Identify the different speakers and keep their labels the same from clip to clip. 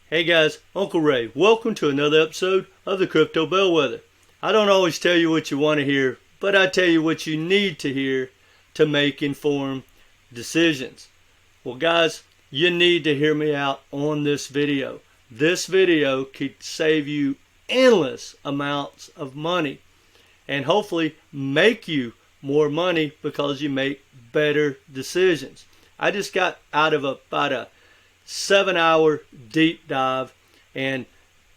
Speaker 1: Hey guys, Uncle Ray. Welcome to another episode of the Crypto Bellwether. I don't always tell you what you want to hear, but I tell you what you need to hear to make informed decisions. Well guys, you need to hear me out on this video. This video could save you endless amounts of money and hopefully make you more money because you make better decisions. I just got out of about a 7-hour deep dive, and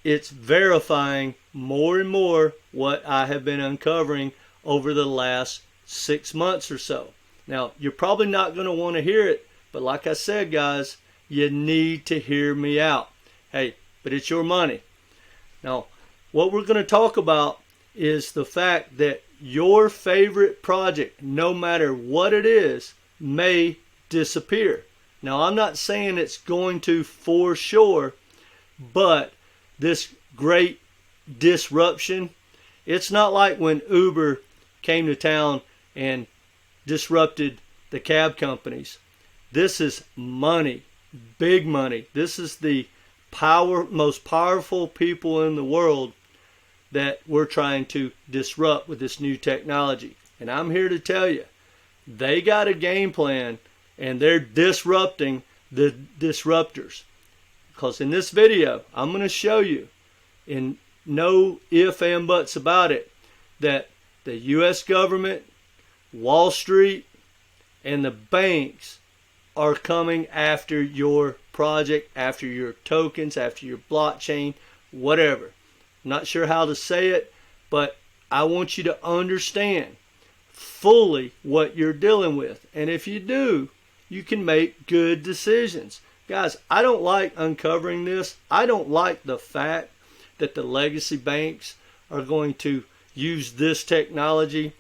Speaker 1: it's verifying more and more what I have been uncovering over the last 6 months or so. Now, you're probably not going to want to hear it, but like I said, guys, you need to hear me out. Hey, but it's your money. Now, what we're going to talk about is the fact that your favorite project, no matter what it is, may disappear. Now, I'm not saying it's going to for sure, but this great disruption, it's not like when Uber came to town and disrupted the cab companies. This is money, big money. This is the most powerful people in the world that we're trying to disrupt with this new technology. And I'm here to tell you, they got a game plan. And they're disrupting the disruptors. Because in this video, I'm going to show you, in no ifs and buts about it, that the U.S. government, Wall Street, and the banks are coming after your project, after your tokens, after your blockchain, whatever. I'm not sure how to say it, but I want you to understand fully what you're dealing with. And if you do, you can make good decisions. Guys, I don't like uncovering this. I don't like the fact that the Lagacy Banks are going to use this technology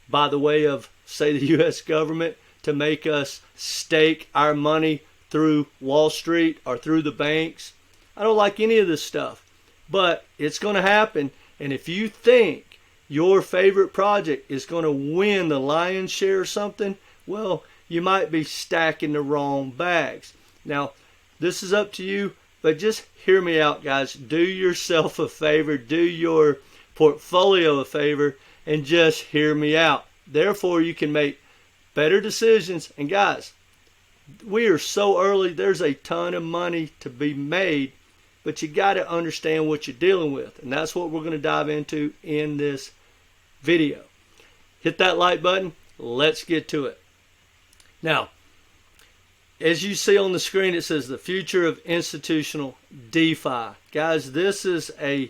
Speaker 1: by the way of, say, the U.S. government to make us stake our money through Wall Street or through the banks. I don't like any of this stuff, but it's going to happen. And if you think your favorite project is going to win the lion's share or something, well, you might be stacking the wrong bags. Now, this is up to you, but just hear me out, guys. Do yourself a favor, do your portfolio a favor, and just hear me out. Therefore, you can make better decisions. And guys, we are so early, there's a ton of money to be made, but you got to understand what you're dealing with. And that's what we're going to dive into in this video. Hit that like button. Let's get to it. Now, as you see on the screen, it says the future of institutional DeFi. Guys, this is a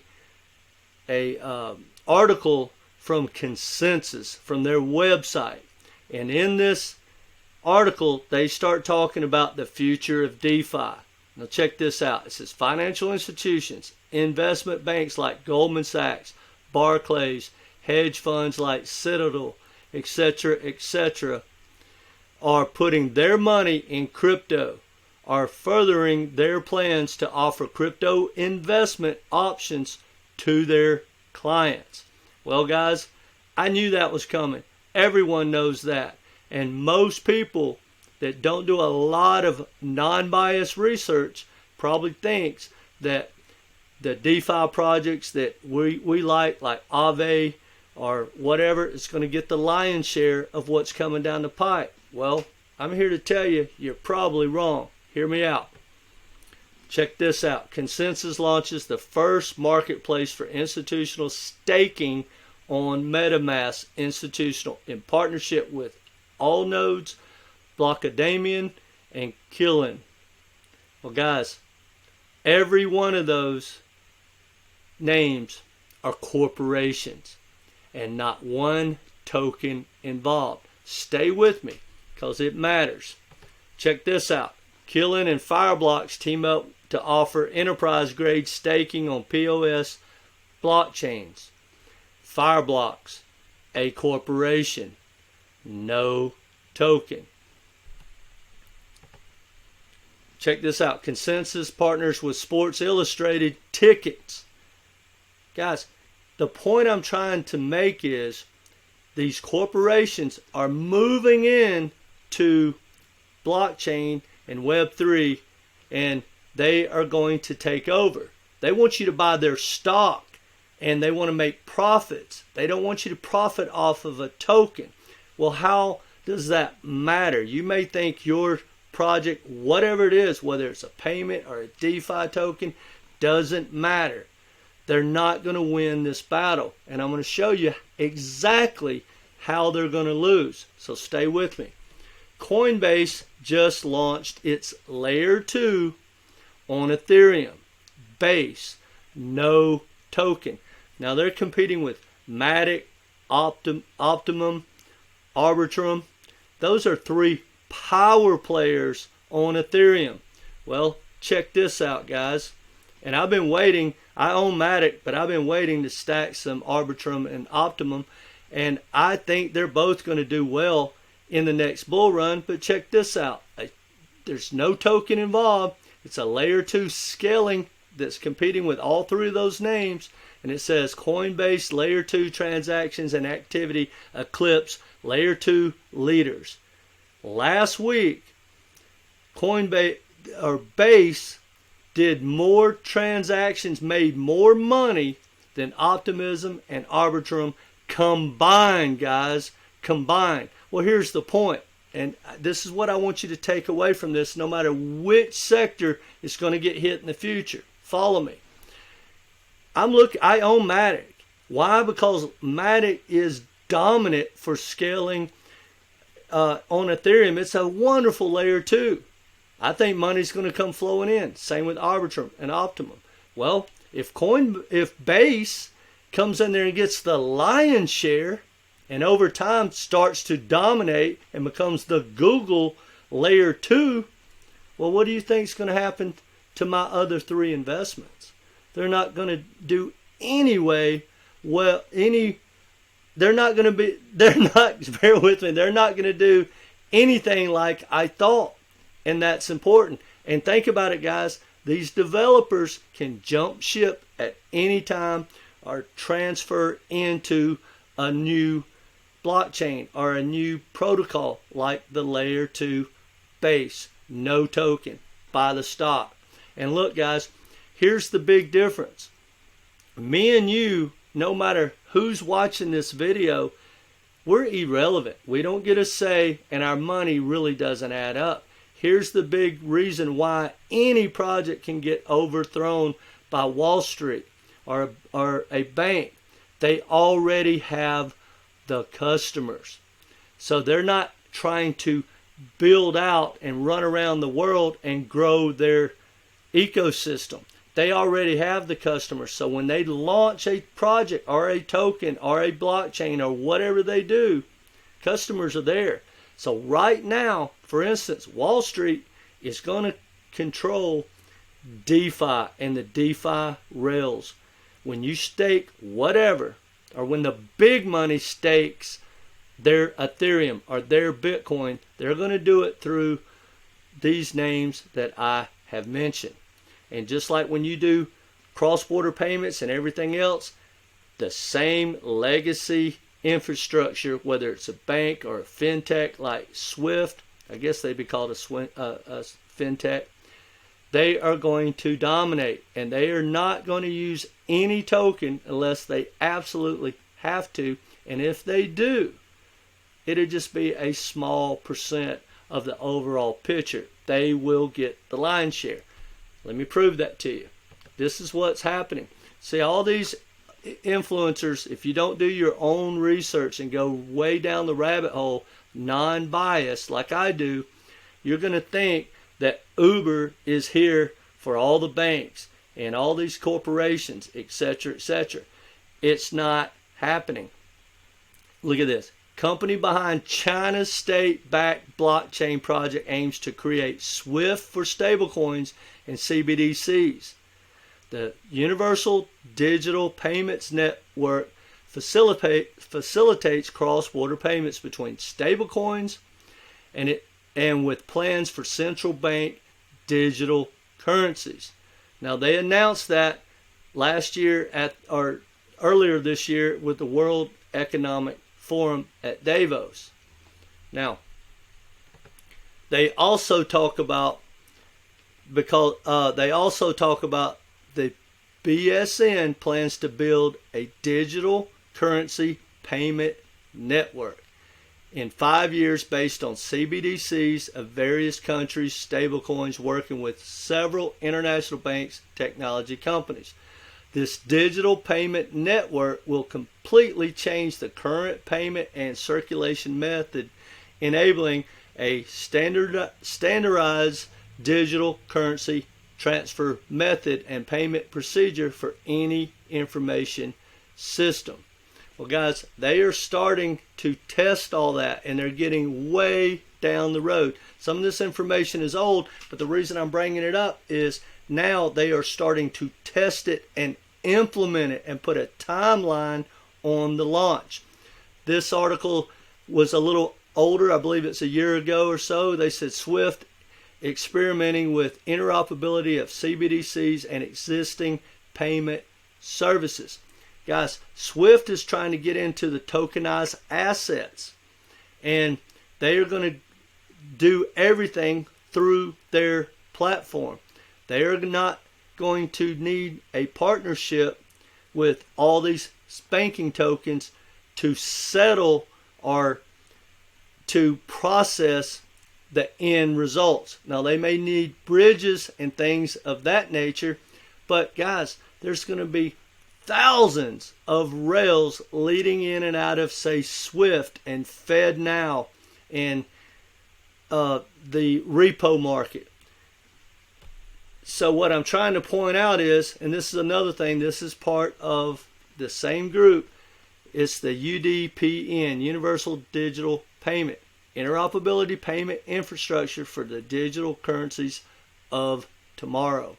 Speaker 1: article from Consensys, from their website. And in this article, they start talking about the future of DeFi. Now check this out. It says financial institutions, investment banks like Goldman Sachs, Barclays, hedge funds like Citadel, etc., are putting their money in crypto, are furthering their plans to offer crypto investment options to their clients. Well, guys, I knew that was coming. Everyone knows that. And most people that don't do a lot of non-biased research probably thinks that the DeFi projects that we like AAVE or whatever, is going to get the lion's share of what's coming down the pipe. Well, I'm here to tell you, you're probably wrong. Hear me out. Check this out. Consensys launches the first marketplace for institutional staking on Metamask Institutional in partnership with Allnodes, Blockademian, and Killin. Well, guys, every one of those names are corporations and not one token involved. Stay with me, because it matters. Check this out. Killin and FireBlocks team up to offer enterprise-grade staking on POS blockchains. FireBlocks, a corporation, no token. Check this out. Consensys partners with Sports Illustrated tickets. Guys, the point I'm trying to make is these corporations are moving in to blockchain and Web3, and they are going to take over. They want you to buy their stock, and they want to make profits. They don't want you to profit off of a token. Well, how does that matter? You may think your project, whatever it is, whether it's a payment or a DeFi token, doesn't matter. They're not going to win this battle. And I'm going to show you exactly how they're going to lose. So stay with me. Coinbase just launched its layer 2 on Ethereum. Base, no token. Now they're competing with MATIC, Optimum, Arbitrum. Those are 3 power players on Ethereum. Well, check this out, guys. And I've been waiting. I own MATIC, but I've been waiting to stack some Arbitrum and Optimum. And I think they're both going to do well in the next bull run. But check this out. There's no token involved. It's a layer 2 scaling that's competing with all 3 of those names. And it says Coinbase layer 2 transactions and activity eclipse layer 2 leaders. Last week, Coinbase or Base did more transactions, made more money than Optimism and Arbitrum combined, guys. Combined. Well, here's the point. And this is what I want you to take away from this, no matter which sector is going to get hit in the future. Follow me. I own MATIC. Why? Because MATIC is dominant for scaling on Ethereum. It's a wonderful layer 2. I think money's going to come flowing in. Same with Arbitrum and Optimum. Well, if Base comes in there and gets the lion's share, and over time starts to dominate and becomes the Google layer 2, well, what do you think is going to happen to my other 3 investments? They're not going to do anyway. Well, they're not going to bear with me, they're not going to do anything like I thought. And that's important. And think about it, guys. These developers can jump ship at any time or transfer into a new blockchain or a new protocol like the layer 2 Base. No token. Buy the stock. And look, guys, here's the big difference. Me and you, no matter who's watching this video, we're irrelevant. We don't get a say, and our money really doesn't add up. Here's the big reason why any project can get overthrown by Wall Street or a bank. They already have the customers. So they're not trying to build out and run around the world and grow their ecosystem. They already have the customers. So when they launch a project or a token or a blockchain or whatever they do, customers are there. So right now, for instance, Wall Street is going to control DeFi and the DeFi rails. When you stake whatever, or when the big money stakes their Ethereum or their Bitcoin, they're going to do it through these names that I have mentioned. And just like when you do cross-border payments and everything else, the same legacy infrastructure, whether it's a bank or a fintech like Swift, I guess they'd be called a fintech, they are going to dominate, and they are not going to use any token unless they absolutely have to. And if they do, it'll just be a small percent of the overall picture. They will get the lion's share. Let me prove that to you. This is what's happening. See, all these influencers, if you don't do your own research and go way down the rabbit hole, non-biased like I do, you're going to think that Uber is here for all the banks and all these corporations, etc., etc. It's not happening. Look at this. Company behind China's state-backed blockchain project aims to create SWIFT for stablecoins and CBDCs. The Universal Digital Payments Network facilitates cross-border payments between stablecoins and with plans for central bank digital currencies. Now, they announced that last year or earlier this year with the World Economic Forum at Davos. Now, they also talk about because they also talk about the BSN plans to build a digital currency payment network in 5 years based on CBDCs of various countries, stablecoins, working with several international banks, technology companies. This digital payment network will completely change the current payment and circulation method, enabling a standardized digital currency transfer method and payment procedure for any information system. Well, guys, they are starting to test all that, and they're getting way down the road. Some of this information is old, but the reason I'm bringing it up is now they are starting to test it and implement it and put a timeline on the launch. This article was a little older. I believe it's a year ago or so. They said SWIFT experimenting with interoperability of CBDCs and existing payment services. Guys, SWIFT is trying to get into the tokenized assets, and they are going to do everything through their platform. They are not going to need a partnership with all these banking tokens to settle or to process the end results. Now, they may need bridges and things of that nature, but guys, there's going to be thousands of rails leading in and out of, say, SWIFT and Fednow and the repo market. So what I'm trying to point out is, and this is another thing, this is part of the same group, it's the UDPN, Universal Digital Payment, Interoperability Payment Infrastructure for the digital currencies of tomorrow.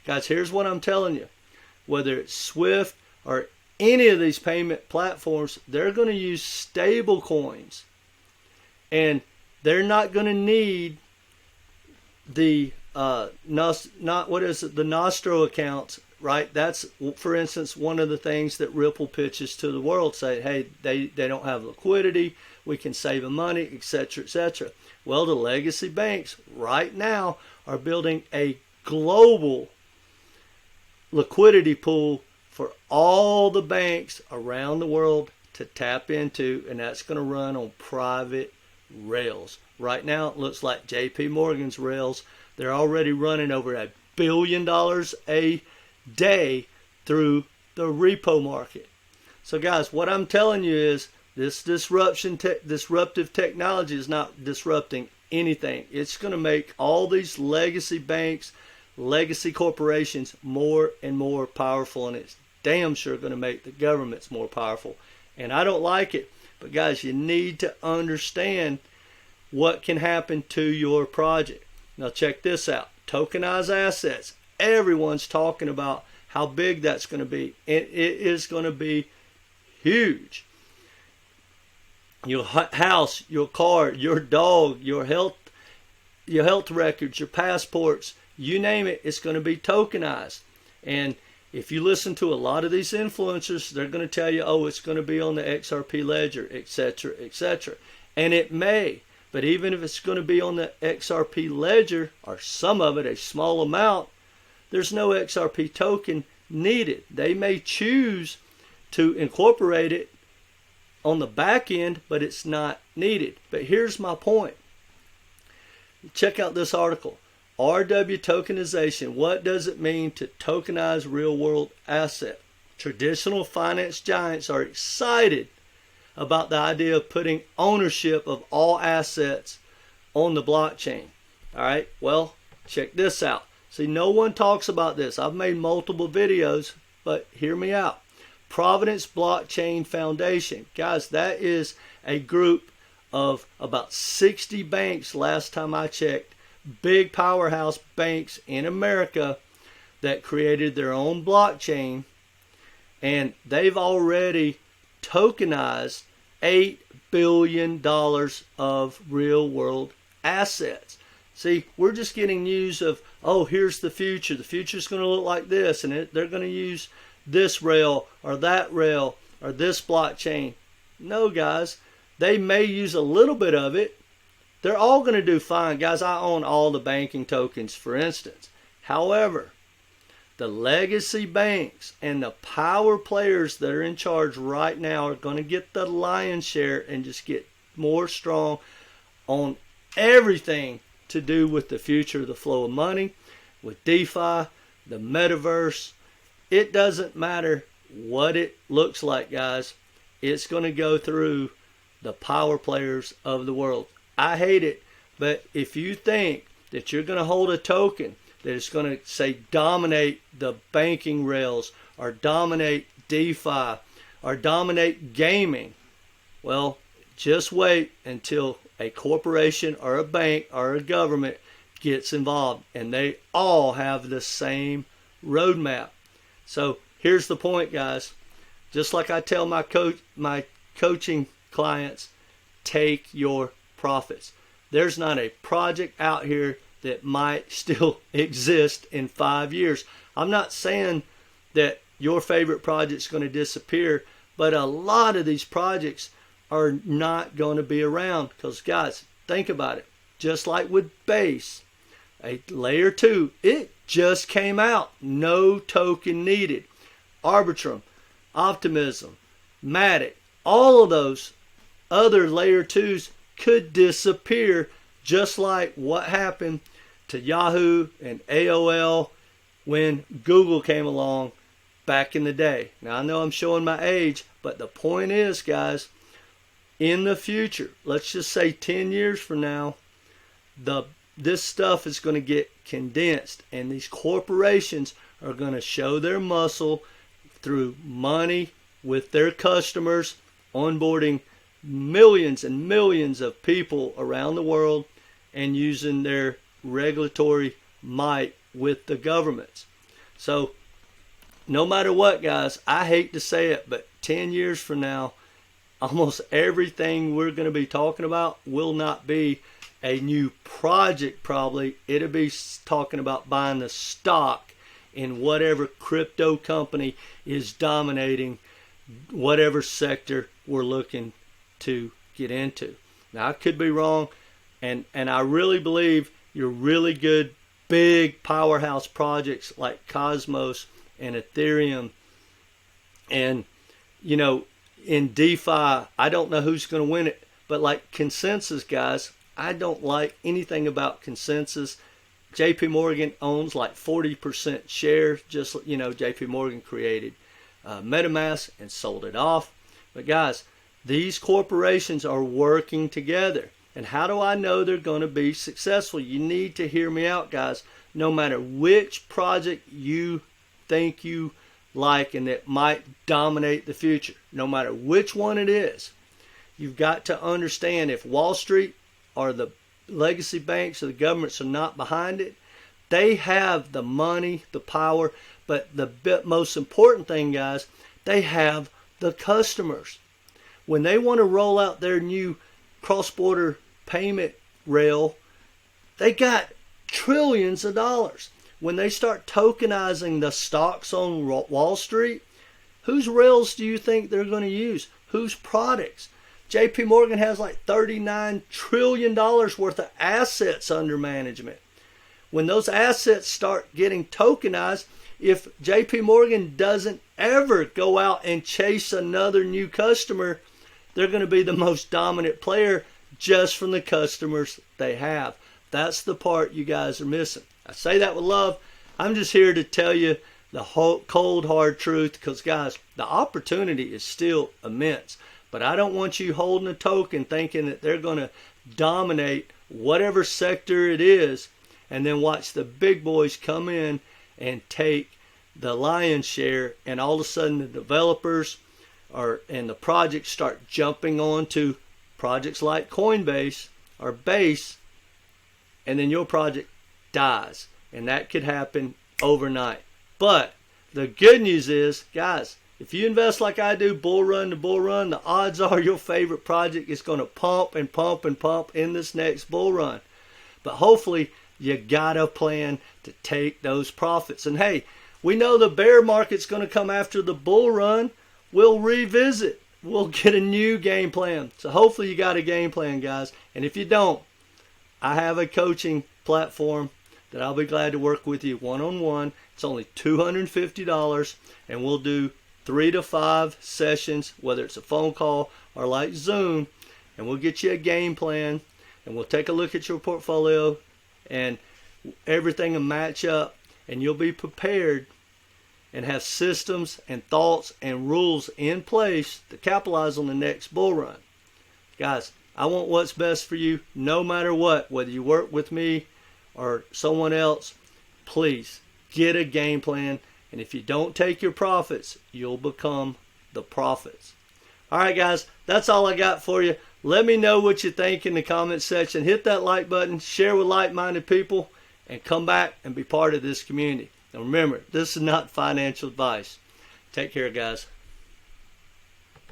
Speaker 1: Guys, here's what I'm telling you. Whether it's SWIFT or any of these payment platforms, they're going to use stable coins. And they're not going to need the the Nostro accounts, right? That's, for instance, one of the things that Ripple pitches to the world, say, hey, they don't have liquidity, we can save them money, etc., etc. Well, the legacy banks right now are building a global liquidity pool for all the banks around the world to tap into, and that's going to run on private rails. Right now, it looks like JP Morgan's rails, they're already running over $1 billion a day through the repo market. So guys, what I'm telling you is this disruptive technology is not disrupting anything. It's going to make all these legacy banks, legacy corporations more and more powerful, and it's damn sure going to make the governments more powerful. And I don't like it, but guys, you need to understand what can happen to your project. Now check this out. Tokenized assets. Everyone's talking about how big that's going to be. It is going to be huge. Your house, your car, your dog, your health records, your passports, you name it, it's going to be tokenized. And if you listen to a lot of these influencers, they're going to tell you, oh, it's going to be on the XRP ledger, etc., etc. And it may. But even if it's going to be on the XRP ledger, or some of it, a small amount, there's no XRP token needed. They may choose to incorporate it on the back end, but it's not needed. But here's my point. Check out this article. RW tokenization. What does it mean to tokenize real-world asset? Traditional finance giants are excited about the idea of putting ownership of all assets on the blockchain. All right, well, check this out. See, no one talks about this. I've made multiple videos, but hear me out. Providence Blockchain Foundation. Guys, that is a group of about 60 banks last time I checked. Big powerhouse banks in America that created their own blockchain, and they've already tokenized $8 billion of real world assets. See, we're just getting news of, oh, here's the future. The future's going to look like this, and they're going to use this rail or that rail or this blockchain. No, guys, they may use a little bit of it. They're all going to do fine. Guys, I own all the banking tokens, for instance. However, the legacy banks and the power players that are in charge right now are going to get the lion's share and just get more strong on everything to do with the future of the flow of money, with DeFi, the Metaverse. It doesn't matter what it looks like, guys. It's going to go through the power players of the world. I hate it, but if you think that you're going to hold a token that is going to, say, dominate the banking rails or dominate DeFi or dominate gaming, well, just wait until a corporation or a bank or a government gets involved, and they all have the same roadmap. So here's the point, guys. Just like I tell my coaching clients, take your profits. There's not a project out here that might still exist in 5 years. I'm not saying that your favorite project's going to disappear, but a lot of these projects are not going to be around because, guys, think about it. Just like with Base, a layer 2, it just came out. No token needed. Arbitrum, Optimism, MATIC, all of those other layer 2s could disappear, just like what happened to Yahoo and AOL when Google came along back in the day. Now, I know I'm showing my age, but the point is, guys, in the future, let's just say 10 years from now, this stuff is going to get condensed, and these corporations are going to show their muscle through money with their customers, onboarding millions and millions of people around the world, and using their regulatory might with the governments. So no matter what, guys, I hate to say it, but 10 years from now, almost everything we're going to be talking about will not be a new project. Probably it'll be talking about buying the stock in whatever crypto company is dominating whatever sector we're looking to get into. Now, I could be wrong, and I really believe your really good big powerhouse projects like Cosmos and Ethereum and, you know, in DeFi, I don't know who's going to win it, but like Consensys, guys, I don't like anything about Consensys. JP Morgan owns like 40% share, just, you know, JP Morgan created Metamask and sold it off. But guys, these corporations are working together. And how do I know they're going to be successful? You need to hear me out, guys. No matter which project you think you like and that might dominate the future, no matter which one it is, you've got to understand, if Wall Street or the legacy banks or the governments are not behind it, they have the money, the power, but the most important thing, guys, they have the customers. When they want to roll out their new cross-border payment rail, they got trillions of dollars. When they start tokenizing the stocks on Wall Street, whose rails do you think they're going to use? Whose products? JP Morgan has like $39 trillion worth of assets under management. When those assets start getting tokenized, if JP Morgan doesn't ever go out and chase another new customer, they're going to be the most dominant player just from the customers they have. That's the part you guys are missing. I say that with love. I'm just here to tell you the whole cold hard truth, because guys, the opportunity is still immense. But I don't want you holding a token thinking that they're going to dominate whatever sector it is, and then watch the big boys come in and take the lion's share, and all of a sudden the developers and the projects start jumping onto projects like Coinbase or Base, and then your project dies. And that could happen overnight. But the good news is, guys, if you invest like I do, bull run to bull run, the odds are your favorite project is going to pump and pump and pump in this next bull run. But hopefully you got a plan to take those profits. And hey, we know the bear market's going to come after the bull run. We'll revisit. We'll get a new game plan. So hopefully you got a game plan, guys. And if you don't, I have a coaching platform that I'll be glad to work with you one-on-one. It's only $250, and we'll do 3 to 5 sessions, whether it's a phone call or like Zoom, and we'll get you a game plan, and we'll take a look at your portfolio, and everything will match up, and you'll be prepared and have systems and thoughts and rules in place to capitalize on the next bull run. Guys, I want what's best for you no matter what, whether you work with me or someone else. Please get a game plan, and if you don't take your profits, you'll become the prophets. All right, guys, that's all I got for you. Let me know what you think in the comment section. Hit that like button, share with like-minded people, and come back and be part of this community. And remember, this is not financial advice. Take care, guys.